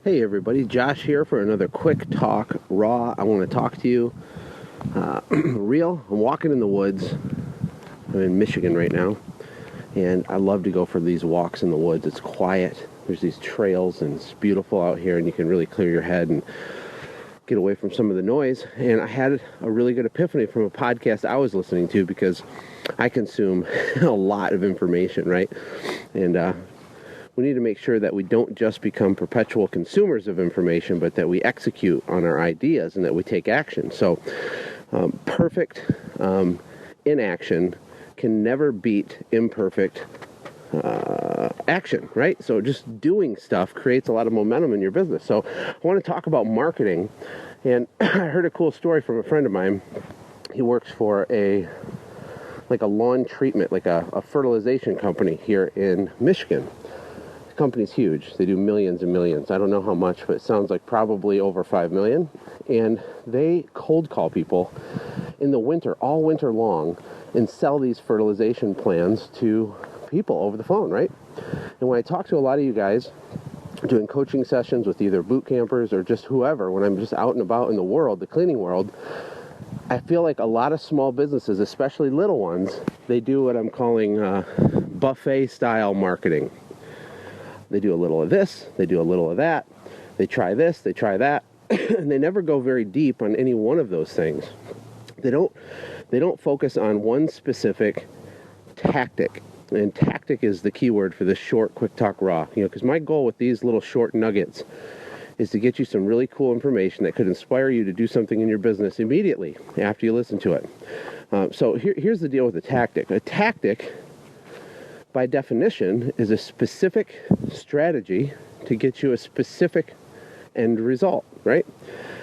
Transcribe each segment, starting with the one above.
Hey everybody, Josh here for another quick talk, raw. I want to talk to you real. I'm walking in the woods. I'm in Michigan right now, and I love to go for these walks in the woods. It's quiet. There's these trails, and it's beautiful out here, and you can really clear your head and get away from some of the noise. And I had a really good epiphany from a podcast I was listening to because I consume a lot of information, right? And we need to make sure that we don't just become perpetual consumers of information, but that we execute on our ideas and that we take action. So perfect inaction can never beat imperfect action, right? So just doing stuff creates a lot of momentum in your business. So I want to talk about marketing. And I heard a cool story from a friend of mine. He works for a lawn treatment, like a fertilization company here in Michigan. Company's huge. They do millions and millions. I don't know how much, but it sounds like probably over 5 million. And they cold call people in the winter, all winter long, and sell these fertilization plans to people over the phone, right? And when I talk to a lot of you guys doing coaching sessions with either boot campers or just whoever, when I'm just out and about in the world, the cleaning world, I feel like a lot of small businesses, especially little ones, they do what I'm calling buffet style marketing. They do a little of this, they do a little of that, they try this, they try that, and they never go very deep on any one of those things. They don't focus on one specific tactic, and tactic is the key word for this short, quick talk raw. Because my goal with these little short nuggets is to get you some really cool information that could inspire you to do something in your business immediately after you listen to it. So here's the deal with a tactic. A tactic, by definition, is a specific strategy to get you a specific end result, right?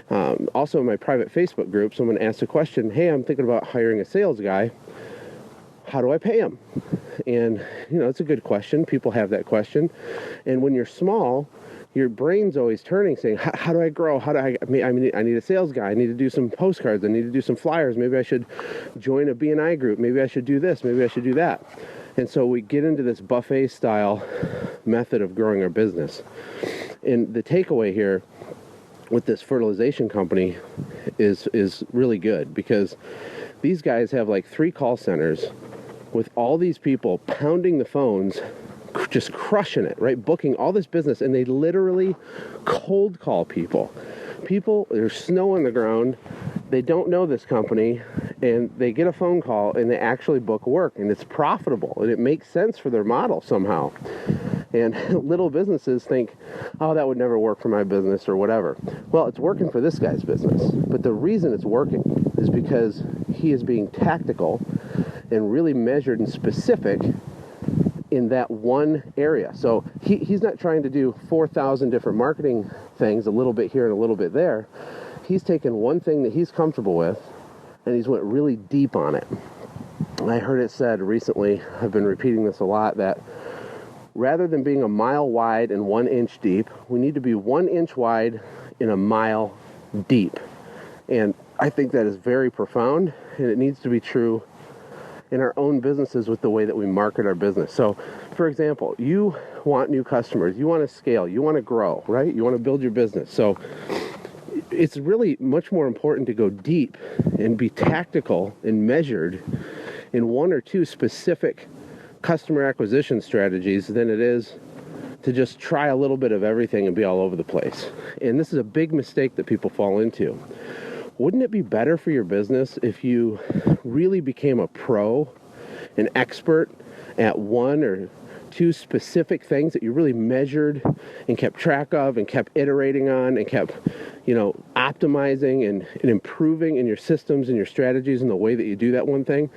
Also in my private Facebook group, someone asked a question, hey, I'm thinking about hiring a sales guy. How do I pay him? And, it's a good question. People have that question. And when you're small, your brain's always turning, saying, how do I grow? I need a sales guy. I need to do some postcards. I need to do some flyers. Maybe I should join a BNI group. Maybe I should do this. Maybe I should do that. And so we get into this buffet style method of growing our business. And the takeaway here with this fertilization company is really good, because these guys have like 3 call centers with all these people pounding the phones, just crushing it, right? Booking all this business, and they literally cold call people. There's snow on the ground, they don't know this company, and they get a phone call and they actually book work, and it's profitable and it makes sense for their model somehow. And little businesses think, oh, that would never work for my business or whatever. Well, it's working for this guy's business, but the reason it's working is because he is being tactical and really measured and specific in that one area. So he's not trying to do 4,000 different marketing things, a little bit here and a little bit there. He's taken one thing that he's comfortable with, and he's went really deep on it. I heard it said recently, I've been repeating this a lot, that rather than being a mile wide and 1 inch deep, we need to be 1 inch wide and a mile deep. And I think that is very profound, and it needs to be true in our own businesses with the way that we market our business. So, for example, you want new customers, you want to scale, you want to grow, right? You want to build your business. So it's really much more important to go deep and be tactical and measured in 1 or 2 specific customer acquisition strategies than it is to just try a little bit of everything and be all over the place. And this is a big mistake that people fall into. Wouldn't it be better for your business if you really became a pro, an expert at 1 or 2 specific things that you really measured and kept track of and kept iterating on and kept, optimizing and improving in your systems and your strategies and the way that you do that one thing?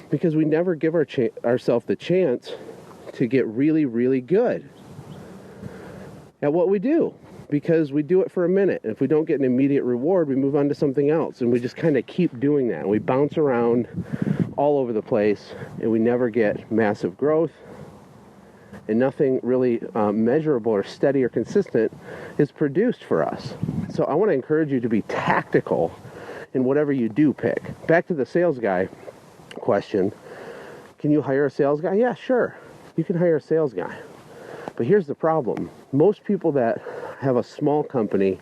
Because we never give ourselves the chance to get really, really good at what we do, because we do it for a minute, and if we don't get an immediate reward, we move on to something else, and we just kind of keep doing that. We bounce around all over the place, and we never get massive growth, and nothing really measurable or steady or consistent is produced for us. So I want to encourage you to be tactical in whatever you do pick. Back to the sales guy question. Can you hire a sales guy? Yeah, sure. You can hire a sales guy. But here's the problem. Most people that have a small company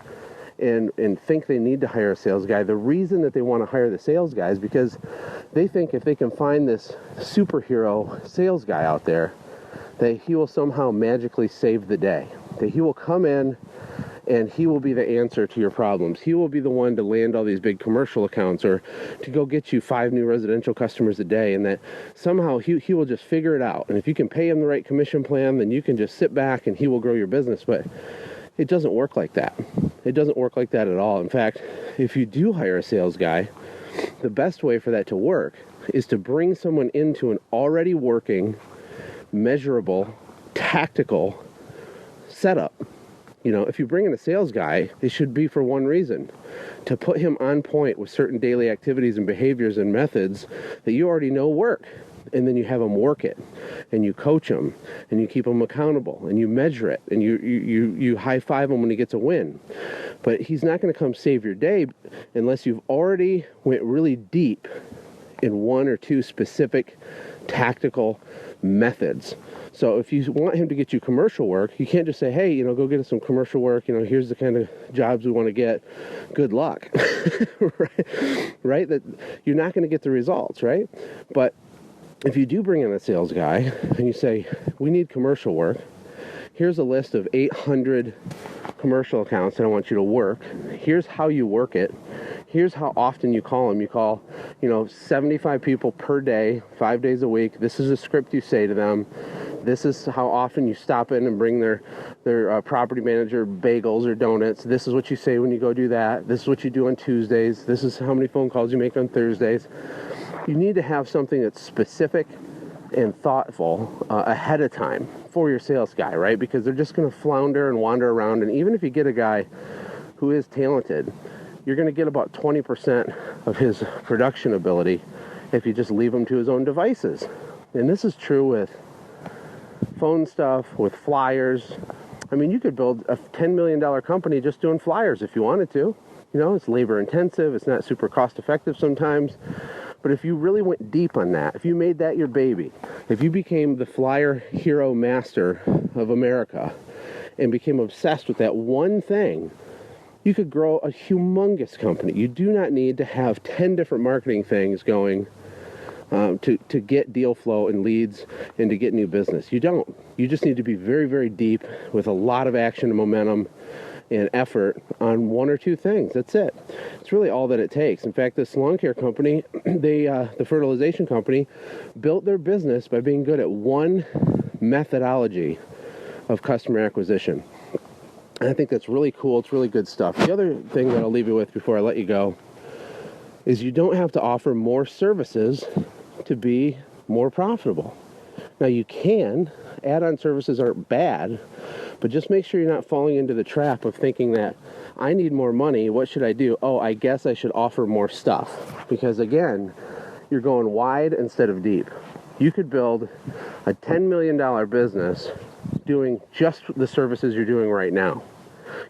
and think they need to hire a sales guy, the reason that they want to hire the sales guy is because they think if they can find this superhero sales guy out there, that he will somehow magically save the day, that he will come in and he will be the answer to your problems. He will be the one to land all these big commercial accounts or to go get you 5 new residential customers a day, and that somehow he will just figure it out. And if you can pay him the right commission plan, then you can just sit back and he will grow your business. But it doesn't work like that. It doesn't work like that at all. In fact, if you do hire a sales guy, the best way for that to work is to bring someone into an already working, measurable, tactical setup. You know, if you bring in a sales guy, it should be for one reason: to put him on point with certain daily activities and behaviors and methods that you already know work. And then you have him work it, and you coach him, and you keep him accountable, and you measure it, and you high-five him when he gets a win. But he's not going to come save your day unless you've already went really deep in 1 or 2 specific tactical methods. So if you want him to get you commercial work, you can't just say, hey, go get us some commercial work. Here's the kind of jobs we want to get. Good luck. Right? That you're not going to get the results, right? But if you do bring in a sales guy and you say, we need commercial work, here's a list of 800 commercial accounts that I want you to work. Here's how you work it. Here's how often you call them. You call, 75 people per day, 5 days a week. This is a script you say to them. This is how often you stop in and bring their property manager bagels or donuts. This is what you say when you go do that. This is what you do on Tuesdays. This is how many phone calls you make on Thursdays. You need to have something that's specific and thoughtful ahead of time for your sales guy, right? Because they're just going to flounder and wander around. And even if you get a guy who is talented, you're going to get about 20% of his production ability if you just leave him to his own devices. And this is true with phone stuff, with flyers. I mean, you could build a $10 million company just doing flyers if you wanted to. It's labor intensive. It's not super cost effective sometimes. But if you really went deep on that, if you made that your baby, if you became the flyer hero master of America and became obsessed with that one thing, you could grow a humongous company. You do not need to have 10 different marketing things going to get deal flow and leads and to get new business. You don't. You just need to be very, very deep with a lot of action and momentum and effort on 1 or 2 things. That's it. It's really all that it takes. In fact, this lawn care company, the fertilization company, built their business by being good at one methodology of customer acquisition. And I think that's really cool. It's really good stuff. The other thing that I'll leave you with before I let you go is you don't have to offer more services to be more profitable. Now, you can. Add-on services aren't bad, but just make sure you're not falling into the trap of thinking that I need more money. What should I do? Oh, I guess I should offer more stuff. Because again, you're going wide instead of deep. You could build a $10 million business doing just the services you're doing right now.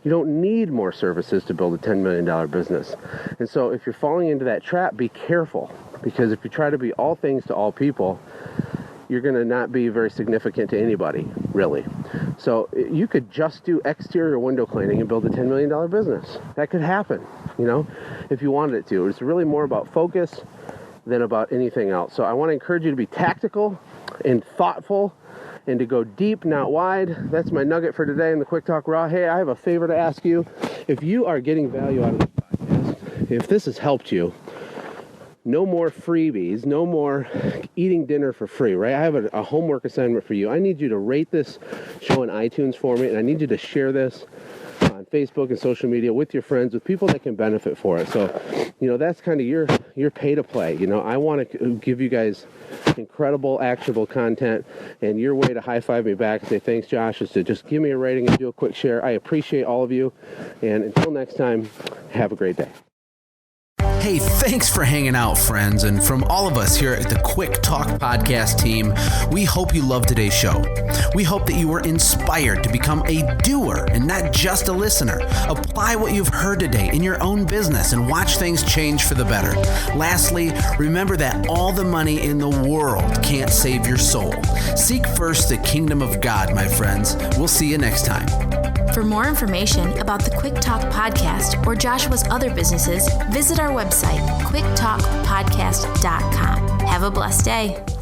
You don't need more services to build a $10 million business. And so if you're falling into that trap, be careful. Because if you try to be all things to all people, you're going to not be very significant to anybody, really. So you could just do exterior window cleaning and build a $10 million business. That could happen, if you wanted it to. It's really more about focus than about anything else. So I want to encourage you to be tactical and thoughtful and to go deep, not wide. That's my nugget for today in the Quick Talk Raw. Hey, I have a favor to ask you. If you are getting value out of this podcast, if this has helped you, no more freebies, no more eating dinner for free, right? I have a homework assignment for you. I need you to rate this show on iTunes for me, and I need you to share this on Facebook and social media with your friends, with people that can benefit for it. So, that's kind of your pay to play. I want to give you guys incredible, actionable content, and your way to high-five me back and say, thanks, Josh, is to just give me a rating and do a quick share. I appreciate all of you, and until next time, have a great day. Hey, thanks for hanging out, friends. And from all of us here at the Quick Talk Podcast team, we hope you loved today's show. We hope that you were inspired to become a doer and not just a listener. Apply what you've heard today in your own business and watch things change for the better. Lastly, remember that all the money in the world can't save your soul. Seek first the kingdom of God, my friends. We'll see you next time. For more information about the Quick Talk Podcast or Joshua's other businesses, visit our website, quicktalkpodcast.com. Have a blessed day.